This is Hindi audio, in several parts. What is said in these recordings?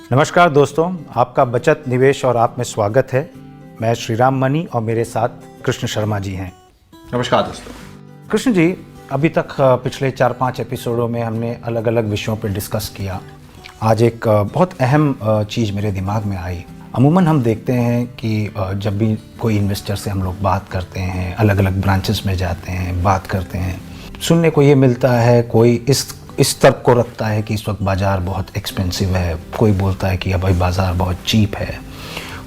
नमस्कार दोस्तों, आपका बचत निवेश और आप में स्वागत है। मैं श्रीराम मनी और मेरे साथ कृष्ण शर्मा जी हैं। नमस्कार दोस्तों। कृष्ण जी, अभी तक पिछले 4-5 एपिसोडों में हमने अलग अलग विषयों पर डिस्कस किया। आज एक बहुत अहम चीज़ मेरे दिमाग में आई। अमूमन हम देखते हैं कि जब भी कोई इन्वेस्टर से हम लोग बात करते हैं, अलग अलग ब्रांचेस में जाते हैं, बात करते हैं, सुनने को ये मिलता है, कोई इस तर्क को रखता है कि इस वक्त बाज़ार बहुत एक्सपेंसिव है, कोई बोलता है कि अभी बाज़ार बहुत चीप है,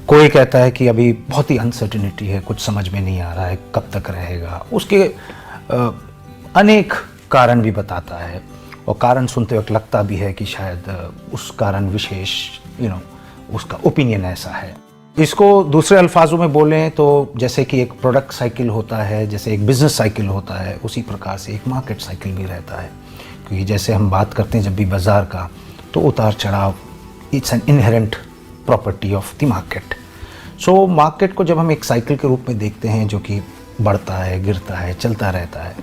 कोई कहता है कि अभी बहुत ही अनसर्टिनिटी है, कुछ समझ में नहीं आ रहा है कब तक रहेगा। उसके अनेक कारण भी बताता है और कारण सुनते वक्त लगता भी है कि शायद उस कारण विशेष उसका ओपिनियन ऐसा है। इसको दूसरे अल्फाजों में बोलें तो जैसे कि एक प्रोडक्ट साइकिल होता है, जैसे एक बिज़नेस साइकिल होता है, उसी प्रकार से एक मार्केट साइकिल भी रहता है। क्योंकि जैसे हम बात करते हैं जब भी बाज़ार का, तो उतार चढ़ाव it's an inherent property of the market. So market को जब हम एक साइकिल के रूप में देखते हैं जो कि बढ़ता है, गिरता है, चलता रहता है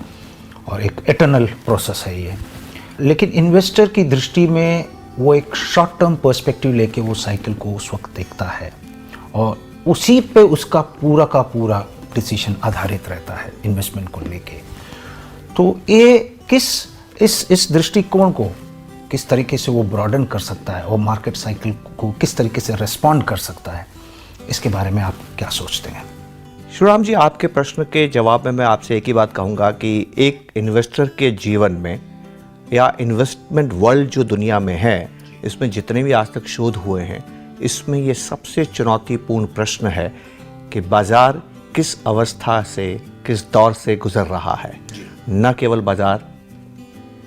और एक एटर्नल प्रोसेस है ये। लेकिन इन्वेस्टर की दृष्टि में वो एक शॉर्ट टर्म पर्सपेक्टिव लेके वो साइकिल को उस वक्त देखता है और उसी पे उसका पूरा का पूरा डिसीजन आधारित रहता है इन्वेस्टमेंट को लेके। तो ये इस दृष्टिकोण को किस तरीके से वो ब्रॉडन कर सकता है और मार्केट साइकिल को किस तरीके से रिस्पॉन्ड कर सकता है, इसके बारे में आप क्या सोचते हैं? शिवराम जी, आपके प्रश्न के जवाब में मैं आपसे एक ही बात कहूँगा कि एक इन्वेस्टर के जीवन में या इन्वेस्टमेंट वर्ल्ड जो दुनिया में है, इसमें जितने भी आज तक शोध हुए हैं, इसमें ये सबसे चुनौतीपूर्ण प्रश्न है कि बाज़ार किस अवस्था से, किस दौर से गुजर रहा है। न केवल बाज़ार,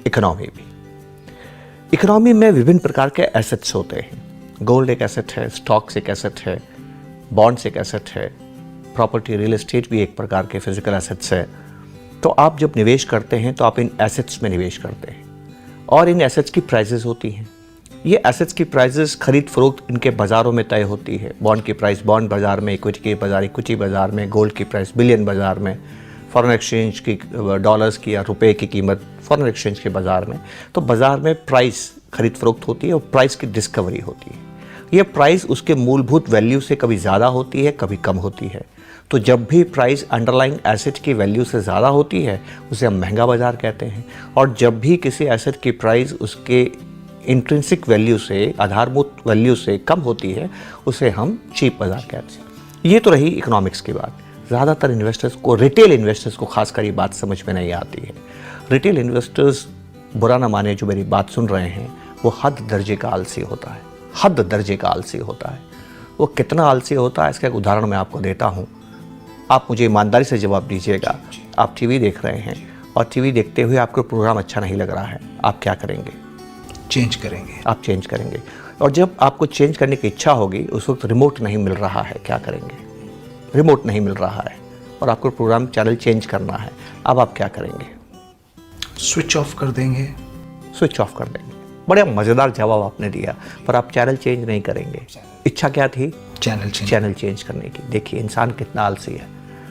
इकोनॉमी भी। इकोनॉमी में विभिन्न प्रकार के एसेट्स होते हैं। गोल्ड एक एसेट है, स्टॉक्स एक एसेट है, बॉन्ड्स एक एसेट है, प्रॉपर्टी रियल एस्टेट भी एक प्रकार के फिजिकल एसेट्स है। तो आप जब निवेश करते हैं तो आप इन एसेट्स में निवेश करते हैं और इन एसेट्स की प्राइजेस होती हैं। ये एसेट्स की प्राइजेस खरीद फरोख्त इनके बाज़ारों में तय होती है। बॉन्ड की प्राइस बॉन्ड बाज़ार में, इक्विटी की बाज़ार इक्विटी बाज़ार में, गोल्ड की प्राइस बिलियन बाज़ार में, फॉरेन एक्सचेंज की डॉलर्स की या रुपए की कीमत फॉरेन एक्सचेंज के बाज़ार में। तो बाज़ार में प्राइस खरीद फरोख्त होती है और प्राइस की डिस्कवरी होती है। ये प्राइस उसके मूलभूत वैल्यू से कभी ज़्यादा होती है, कभी कम होती है। तो जब भी प्राइस अंडरलाइंग एसेट की वैल्यू से ज़्यादा होती है उसे हम महंगा बाज़ार कहते हैं, और जब भी किसी एसेट की प्राइस उसके इंट्रिंसिक वैल्यू से, आधारभूत वैल्यू से कम होती है, उसे हम चीप बाज़ार कहते हैं। ये तो रही इकोनॉमिक्स की बात। ज़्यादातर इन्वेस्टर्स को, रिटेल इन्वेस्टर्स को खासकर ये बात समझ में नहीं आती है। रिटेल इन्वेस्टर्स, बुरा ना माने जो मेरी बात सुन रहे हैं, वो हद दर्जे का आलसी होता है। हद दर्जे का आलसी होता है। वो कितना आलसी होता है इसका एक उदाहरण मैं आपको देता हूँ। आप मुझे ईमानदारी से जवाब दीजिएगा। आप टीवी देख रहे हैं और टीवी देखते हुए आपको प्रोग्राम अच्छा नहीं लग रहा है, आप क्या करेंगे? चेंज करेंगे। आप चेंज करेंगे। और जब आपको चेंज करने की इच्छा होगी, उस वक्त रिमोट नहीं मिल रहा है, क्या करेंगे? रिमोट नहीं मिल रहा है और आपको प्रोग्राम चैनल चेंज करना है, अब आप क्या करेंगे? स्विच ऑफ कर देंगे। स्विच ऑफ कर देंगे। बड़ा मज़ेदार जवाब आपने दिया, पर आप चैनल चेंज नहीं करेंगे। इच्छा क्या थी? चैनल चेंज करने की। देखिए इंसान कितना आलसी है।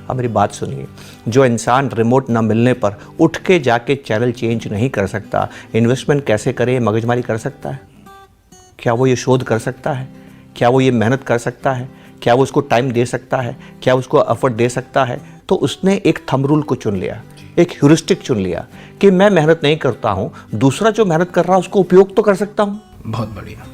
अब मेरी बात सुनिए, जो इंसान रिमोट न मिलने पर उठ के जाके चैनल चेंज नहीं कर सकता, इन्वेस्टमेंट कैसे करे? मगजमारी कर सकता है? क्या वो ये शोध कर सकता है? क्या वो ये मेहनत कर सकता है? क्या वो उसको टाइम दे सकता है? क्या उसको एफर्ट दे सकता है? तो उसने एक थंब रूल को चुन लिया, एक ह्यूरिस्टिक चुन लिया कि मैं मेहनत नहीं करता हूँ, दूसरा जो मेहनत कर रहा है उसको उपयोग तो कर सकता हूँ। बहुत बढ़िया।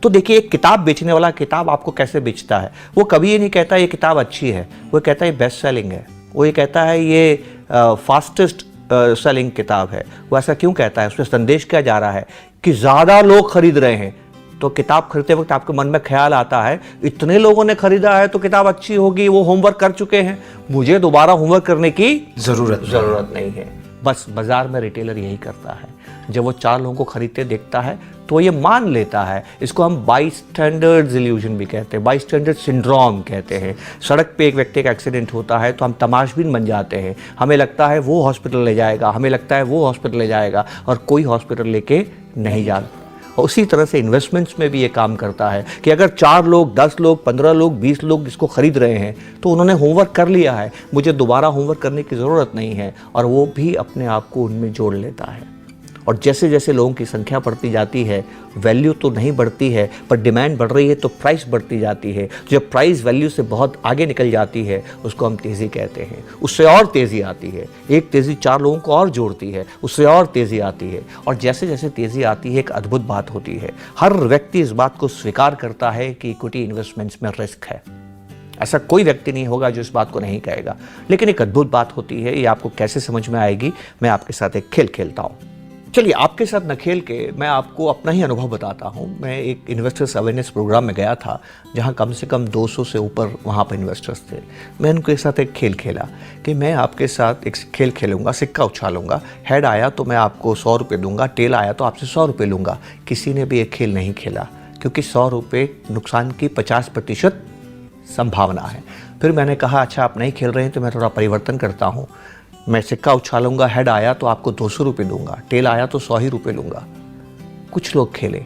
तो देखिए, एक किताब बेचने वाला किताब आपको कैसे बेचता है? वो कभी ये नहीं कहता ये किताब अच्छी है, वो कहता है ये बेस्ट सेलिंग है, वो ये कहता है ये फास्टेस्ट सेलिंग किताब है। वो ऐसा क्यों कहता है? उसमें संदेश क्या जा रहा है कि ज़्यादा लोग खरीद रहे हैं। तो किताब खरीदते वक्त आपके मन में ख्याल आता है इतने लोगों ने खरीदा है तो किताब अच्छी होगी, वो होमवर्क कर चुके हैं, मुझे दोबारा होमवर्क करने की ज़रूरत नहीं है। बस बाज़ार में रिटेलर यही करता है। जब वो 4 लोगों को खरीदते देखता है तो ये मान लेता है। इसको हम बाईस्टैंडर्ड इल्यूजन भी कहते हैं, बाईस्टैंडर्ड सिंड्रोम कहते हैं। सड़क पे एक व्यक्ति का एक्सीडेंट होता है तो हम तमाशबीन बन जाते हैं। हमें लगता है वो हॉस्पिटल ले जाएगा, हमें लगता है वो हॉस्पिटल ले जाएगा, और कोई हॉस्पिटल लेके नहीं जाता। और उसी तरह से इन्वेस्टमेंट्स में भी ये काम करता है कि अगर 4 लोग, 10 लोग, 15 लोग, 20 लोग इसको खरीद रहे हैं तो उन्होंने होमवर्क कर लिया है, मुझे दोबारा होमवर्क करने की ज़रूरत नहीं है, और वो भी अपने आप को उनमें जोड़ लेता है। और जैसे जैसे लोगों की संख्या बढ़ती जाती है, वैल्यू तो नहीं बढ़ती है पर डिमांड बढ़ रही है तो प्राइस बढ़ती जाती है। जब प्राइस वैल्यू से बहुत आगे निकल जाती है उसको हम तेज़ी कहते हैं। उससे और तेज़ी आती है, एक तेज़ी 4 लोगों को और जोड़ती है, उससे और तेज़ी आती है, और जैसे जैसे तेज़ी आती है एक अद्भुत बात होती है, हर व्यक्ति इस बात को स्वीकार करता है कि इक्विटी इन्वेस्टमेंट्स में रिस्क है। ऐसा कोई व्यक्ति नहीं होगा जो इस बात को नहीं कहेगा, लेकिन एक अद्भुत बात होती है, ये आपको कैसे समझ में आएगी, मैं आपके साथ एक खेल खेलता हूँ। चलिए आपके साथ न खेल के मैं आपको अपना ही अनुभव बताता हूँ। मैं एक इन्वेस्टर्स अवेयरनेस प्रोग्राम में गया था जहाँ कम से कम 200 से ऊपर वहाँ पर इन्वेस्टर्स थे। मैं उनके साथ एक खेल खेला कि मैं आपके साथ एक खेल खेलूँगा, सिक्का उछालूँगा, हेड आया तो मैं आपको 100 रुपये दूंगा, टेल आया तो आपसे 100 रुपये लूँगा। किसी ने भी एक खेल नहीं खेला क्योंकि 100 रुपये नुकसान की 50% संभावना है। फिर मैंने कहा अच्छा आप नहीं खेल रहे हैं तो मैं थोड़ा परिवर्तन करता हूँ, मैं सिक्का उछालूंगा, हेड आया तो आपको 200 रुपये दूंगा, टेल आया तो 100 ही रुपये लूँगा। कुछ लोग खेले,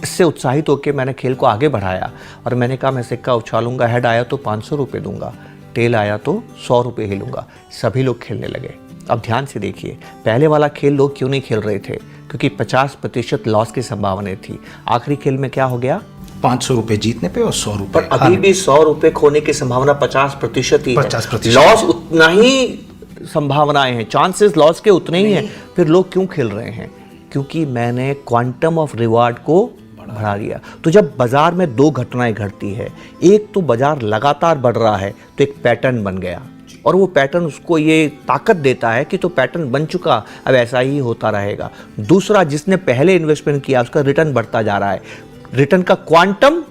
इससे उत्साहित होकर मैंने खेल को आगे बढ़ाया और मैंने कहा मैं सिक्का उछालूंगा, हेड आया तो 500 रुपये दूंगा, टेल आया तो 100 रुपये ही लूँगा। सभी लोग खेलने लगे। अब ध्यान से देखिए, पहले वाला खेल लोग क्यों नहीं खेल रहे थे? क्योंकि 50% लॉस की संभावना थी। आखिरी खेल में क्या हो गया? 500 रुपये जीतने पे और 100 रुपये। पर अभी भी 100 रुपये खोने की संभावना 50% ही है। 50% लॉस उतना ही संभावनाएं हैं, चांसेस लॉस के उतने ही हैं। फिर लोग क्यों खेल रहे हैं? क्योंकि मैंने क्वांटम ऑफ रिवार्ड को बढ़ा दिया। तो जब बाजार में 2 घटनाएं घटती है, एक तो बाजार लगातार बढ़ रहा है तो एक पैटर्न बन गया और वो पैटर्न उसको ये ताकत देता है कि तो पैटर्न बन चुका, अब ऐसा ही होता रहेगा। दूसरा, जिसने पहले इन्वेस्टमेंट किया उसका रिटर्न बढ़ता जा रहा है, रिटर्न का क्वांटम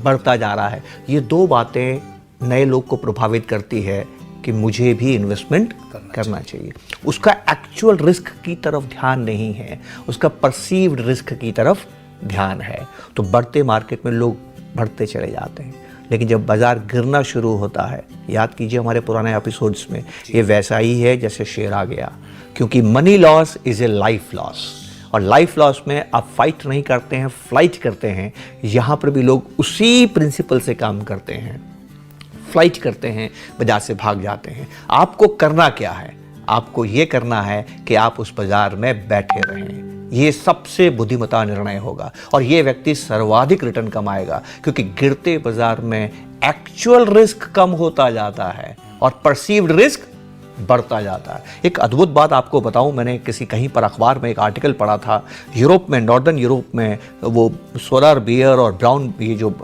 बढ़ता जा रहा है। ये 2 बातें नए लोग को प्रभावित करती है कि मुझे भी इन्वेस्टमेंट करना चाहिए। उसका एक्चुअल रिस्क की तरफ ध्यान नहीं है, उसका परसीव्ड रिस्क की तरफ ध्यान है। तो बढ़ते मार्केट में लोग बढ़ते चले जाते हैं, लेकिन जब बाजार गिरना शुरू होता है, याद कीजिए हमारे पुराने एपिसोड्स में, ये वैसा ही है जैसे शेर आ गया। क्योंकि money loss is a life loss, और लाइफ लॉस में आप फाइट नहीं करते हैं, फ्लाइट करते हैं। यहाँ पर भी लोग उसी प्रिंसिपल से काम करते हैं, फ्लाइट करते हैं, बाजार से भाग जाते हैं। आपको करना क्या है? आपको ये करना है कि आप उस बाजार में बैठे रहें। ये सबसे बुद्धिमता निर्णय होगा और ये व्यक्ति सर्वाधिक रिटर्न कमाएगा, क्योंकि गिरते बाजार में एक्चुअल रिस्क कम होता जाता है और परसीव्ड रिस्क बढ़ता जाता है। एक अद्भुत बात आपको बताऊं, मैंने कहीं पर अखबार में एक आर्टिकल पढ़ा था। यूरोप में, नॉर्दर्न यूरोप में वो सोलर बियर और ब्राउन, ये जो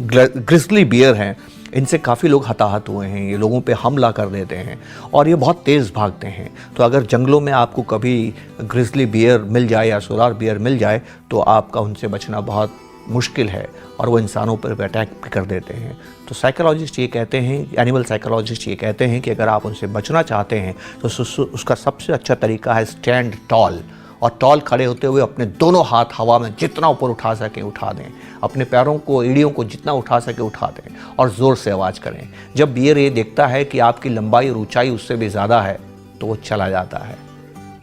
ग्रिजली बियर हैं, इनसे काफ़ी लोग हताहत हुए हैं। ये लोगों पे हमला कर देते हैं और ये बहुत तेज़ भागते हैं। तो अगर जंगलों में आपको कभी ग्रिजली बियर मिल जाए या सोलर बियर मिल जाए तो आपका उनसे बचना बहुत मुश्किल है और वो इंसानों पर अटैक भी कर देते हैं। तो साइकोलॉजिस्ट ये कहते हैं, एनिमल साइकोलॉजिस्ट ये कहते हैं कि अगर आप उनसे बचना चाहते हैं तो उसका सबसे अच्छा तरीका है स्टैंड टॉल, और टॉल खड़े होते हुए अपने दोनों हाथ हवा में जितना ऊपर उठा सकें उठा दें, अपने पैरों को, एड़ियों को जितना उठा सके उठा दें और ज़ोर से आवाज़ करें। जब बियर ये देखता है कि आपकी लंबाई और ऊंचाई उससे भी ज़्यादा है तो वो चला जाता है।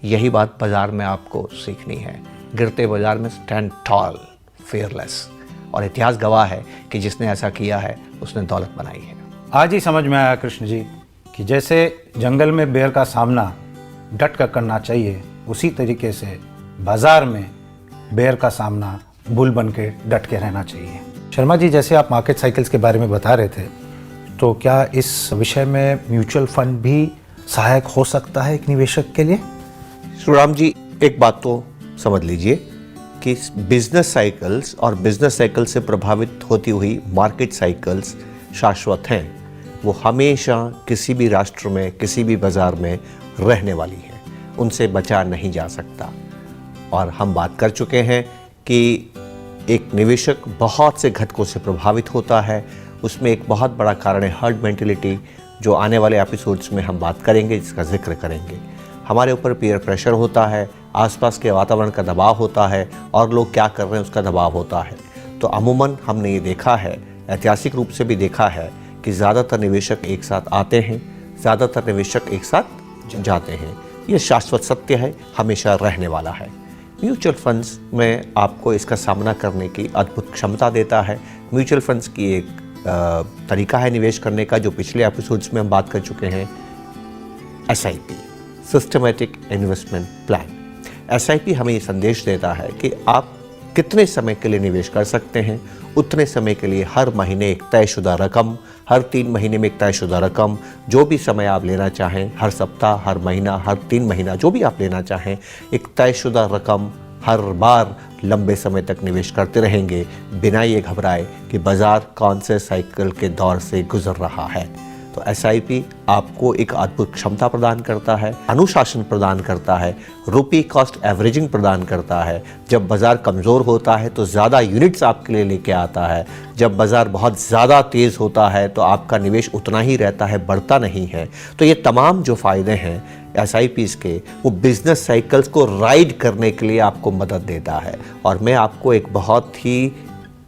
यही बात बाज़ार में आपको सीखनी है। गिरते बाज़ार में स्टैंड टॉल, फेयरलेस, और इतिहास गवाह है कि जिसने ऐसा किया है उसने दौलत बनाई है। आज ही समझ में आया कृष्ण जी कि जैसे जंगल में बेर का सामना डट कर करना चाहिए, उसी तरीके से बाजार में बेर का सामना बुल बन के डट के रहना चाहिए। शर्मा जी, जैसे आप मार्केट साइकिल्स के बारे में बता रहे थे, तो क्या इस विषय में म्यूचुअल फंड भी सहायक हो सकता है एक निवेशक के लिए? शिवराम जी, एक बात तो समझ लीजिए कि बिजनेस साइकिल्स और बिजनेस साइकिल से प्रभावित होती हुई मार्केट साइकिल्स शाश्वत हैं। वो हमेशा किसी भी राष्ट्र में, किसी भी बाजार में रहने वाली है, उनसे बचा नहीं जा सकता। और हम बात कर चुके हैं कि एक निवेशक बहुत से घटकों से प्रभावित होता है। उसमें एक बहुत बड़ा कारण है हर्ड मेंटेलिटी, जो आने वाले एपिसोड्स में हम बात करेंगे, जिसका जिक्र करेंगे। हमारे ऊपर पीयर प्रेशर होता है, आसपास के वातावरण का दबाव होता है और लोग क्या कर रहे हैं उसका दबाव होता है। तो अमूमन हमने ये देखा है, ऐतिहासिक रूप से भी देखा है कि ज़्यादातर निवेशक एक साथ आते हैं, ज़्यादातर निवेशक एक साथ जाते हैं। ये शाश्वत सत्य है, हमेशा रहने वाला है। म्यूचुअल फंड्स में आपको इसका सामना करने की अद्भुत क्षमता देता है। म्यूचुअल फंड्स की एक तरीका है निवेश करने का, जो पिछले एपिसोड्स में हम बात कर चुके हैं, SIP, systematic investment plan. SIP हमें ये संदेश देता है कि आप कितने समय के लिए निवेश कर सकते हैं, उतने समय के लिए हर महीने एक तयशुदा रकम, हर 3 महीने में एक तयशुदा रकम, जो भी समय आप लेना चाहें, हर सप्ताह, हर महीना, हर 3 महीना, जो भी आप लेना चाहें, एक तयशुदा रकम हर बार लंबे समय तक निवेश करते रहेंगे, बिना ये घबराए कि बाजार कौन से साइकिल के दौर से गुजर रहा है। तो SIP आपको एक अद्भुत क्षमता प्रदान करता है, अनुशासन प्रदान करता है, रुपी कॉस्ट एवरेजिंग प्रदान करता है। जब बाजार कमज़ोर होता है तो ज़्यादा यूनिट्स आपके लिए लेके आता है, जब बाजार बहुत ज़्यादा तेज़ होता है तो आपका निवेश उतना ही रहता है, बढ़ता नहीं है। तो ये तमाम जो फ़ायदे हैं SIPs के, वो बिजनेस साइकिल्स को राइड करने के लिए आपको मदद देता है। और मैं आपको एक बहुत ही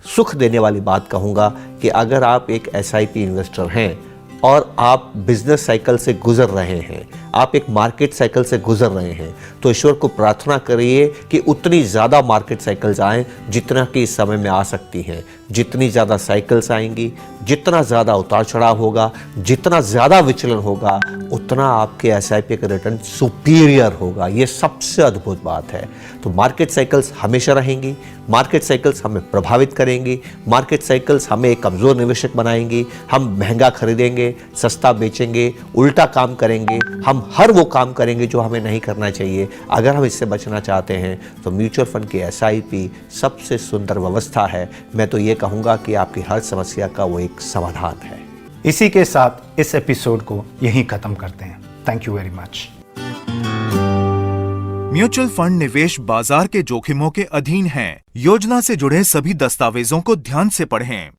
सुख देने वाली बात कहूँगा कि अगर आप एक SIP इन्वेस्टर हैं और आप बिजनेस साइकिल से गुजर रहे हैं, आप एक मार्केट साइकिल से गुजर रहे हैं, तो ईश्वर को प्रार्थना करिए कि उतनी ज़्यादा मार्केट साइकिल्स आएँ जितना कि इस समय में आ सकती हैं। जितनी ज़्यादा साइकिल्स आएंगी, जितना ज़्यादा उतार चढ़ाव होगा, जितना ज़्यादा विचलन होगा, उतना आपके SIP का रिटर्न सुपीरियर होगा। ये सबसे अद्भुत बात है। तो मार्केट साइकिल्स हमेशा रहेंगी, मार्केट साइकिल्स हमें प्रभावित करेंगी, मार्केट साइकिल्स हमें एक कमज़ोर निवेशक बनाएंगी। हम महंगा खरीदेंगे, सस्ता बेचेंगे, उल्टा काम करेंगे, हम हर वो काम करेंगे जो हमें नहीं करना चाहिए। अगर हम इससे बचना चाहते हैं तो म्यूचुअल फंड की SIP सबसे सुंदर व्यवस्था है। मैं तो ये कहूँगा कि आपकी हर समस्या का वो एक समाधान है। इसी के साथ इस एपिसोड को यहीं ख़त्म करते हैं। Thank you very much. Mutual fund निवेश बाजार के जोखिमों के अधीन हैं। योजना से जुड़े सभी दस्तावेजों को ध्यान से पढ़ें।